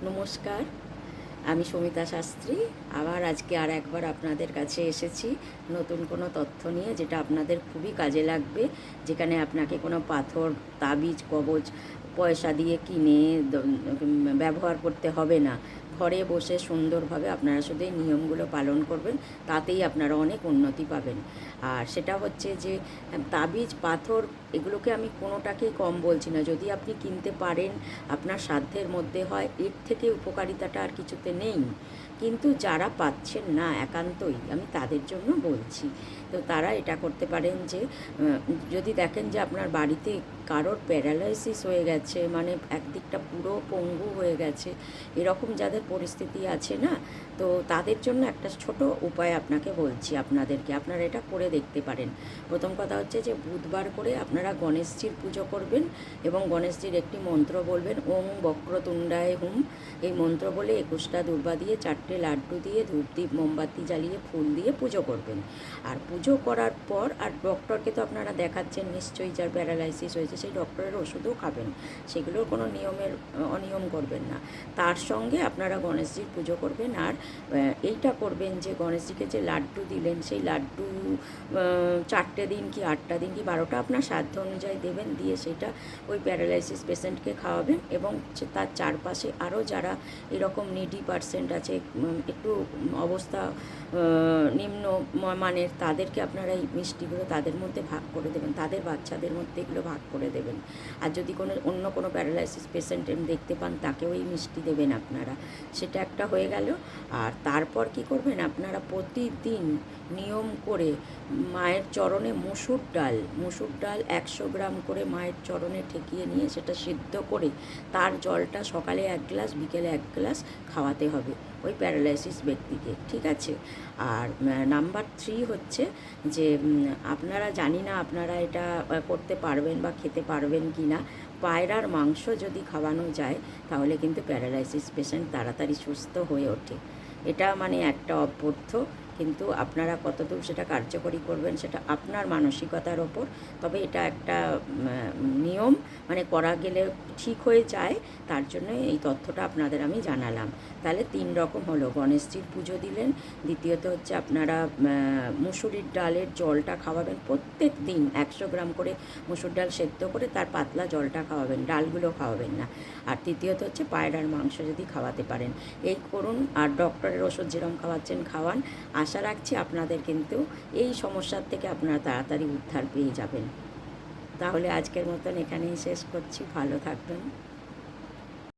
নমস্কার, আমি সমিতা শাস্ত্রী। আবার আজকে আর একবার আপনাদের কাছে এসেছি নতুন কোনো তথ্য নিয়ে, যেটা আপনাদের খুবই কাজে লাগবে। যেখানে আপনাকে কোনো পাথর, তাবিজ, কবচ পয়সা দিয়ে কিনে ব্যবহার করতে হবে না। ঘরে বসে সুন্দরভাবে আপনারা শুধু এই নিয়মগুলো পালন করবেন, তাতেই আপনারা অনেক উন্নতি পাবেন। আর সেটা হচ্ছে যে তাবিজ, পাথর, এগুলোকে আমি কোনোটাকেই কম বলছি না। যদি আপনি কিনতে পারেন, আপনার সাধ্যের মধ্যে হয়, এর থেকে উপকারিতাটা আর কিছুতে নেই। কিন্তু যারা পাচ্ছেন না একান্তই, আমি তাদের জন্য বলছি। তো তারা এটা করতে পারেন যে যদি দেখেন যে আপনার বাড়িতে কারোর প্যারালাইসিস হয়ে গেছে, মানে একদিকটা পুরো পঙ্গু হয়ে গেছে, এরকম যাদের পরিস্থিতি আছে না, তো তাদের জন্য একটা ছোট উপায় আপনাকে বলছি, আপনারা এটা করে দেখতে পারেন। প্রথম কথা হচ্ছে যে বুধবার করে আপনারা গণেশজির পুজো করবেন এবং গণেশজির একটি মন্ত্র বলবেন, ওং বক্রতুণ্ডায় হুম। এই মন্ত্র বলে 21টা দুর্বা দিয়ে, 4টে লাড্ডু দিয়ে, ধূপদীপ মোমবাতি জ্বালিয়ে, ফুল দিয়ে পুজো করবেন। আর পুজো করার পর আর ডক্টরকে তো আপনারা দেখাচ্ছেন নিশ্চয়ই, যার প্যারালাইসিস হয়েছে সেই ডক্টরের ওষুধও খাবেন, সেগুলোর কোনো অনিয়ম করবেন না। তার সঙ্গে আপনারা গণেশজির পুজো করবেন। আর এইটা করবেন যে গণেশজিকে যে লাড্ডু দিলেন, সেই লাড্ডু 4টে দিন কি 8টা দিন কি 12টা আপনার সাধ্য অনুযায়ী দেবেন, দিয়ে সেটা ওই প্যারালাইসিস পেশেন্টকে খাওয়াবেন। এবং তার চারপাশে আরও যারা এরকম নিডি পার্সেন্ট আছে, একটু অবস্থা নিম্ন মানের, তাদেরকে আপনারা এই মিষ্টিগুলো তাদের মধ্যে ভাগ করে দেবেন, তাদের বাচ্চাদের মধ্যে এগুলো ভাগ করে দেবেন। আর যদি অন্য কোনো প্যারালাইসিস পেশেন্ট দেখতে পান, তাকেও এই মিষ্টি দেবেন আপনারা। সেটা একটা হয়ে গেল। আর তারপর কি করবেন, আপনারা প্রতিদিন নিয়ম করে মায়ের চরণে মুসুর ডাল 100 গ্রাম করে মায়ের চরণে ঠেকিয়ে নিয়ে সেটা সিদ্ধ করে তার জলটা সকালে 1 গ্লাস, বিকেলে 1 গ্লাস খাওয়াতে হবে ওই প্যারালাইসিস ব্যক্তিকে, ঠিক আছে? আর নাম্বার 3 হচ্ছে যে আপনারা, জানি না আপনারা এটা করতে পারবেন বা খেতে পারবেন কি না, পায়রার মাংস যদি খাওয়ানো যায় তাহলে কিন্তু প্যারালাইসিস পেশেন্ট তাড়াতাড়ি সুস্থ হয়ে ওঠে। এটা মানে একটা অপথ্য, কিন্তু আপনারা কতদূর সেটা কার্যকরী করবেন সেটা আপনার মানসিকতার ওপর। তবে এটা একটা নিয়ম, মানে করা গেলে ঠিক হয়ে যায়, তার জন্য এই তথ্যটা আপনাদের আমি জানালাম। তাহলে 3 রকম হলো, গণেশজির পুজো দিলেন, দ্বিতীয়ত হচ্ছে আপনারা মুসুরির ডালের জলটা খাওয়াবেন প্রত্যেক দিন, 100 গ্রাম করে মুসুর ডাল সেদ্ধ করে তার পাতলা জলটা খাওয়াবেন, ডালগুলো খাওয়াবেন না। আর তৃতীয়ত হচ্ছে পায়রার মাংস যদি খাওয়াতে পারেন, এই করুন। আর ডক্টরের ওষুধ যেরকম খাওয়াচ্ছেন খাওয়ান। আশা রাখছি আপনাদের কিন্তু এই সমস্যার থেকে আপনারা তাড়াতাড়ি উদ্ধার পেয়ে যাবেন। তাহলে আজকের মতন এখানেই শেষ করছি। ভালো থাকবেন।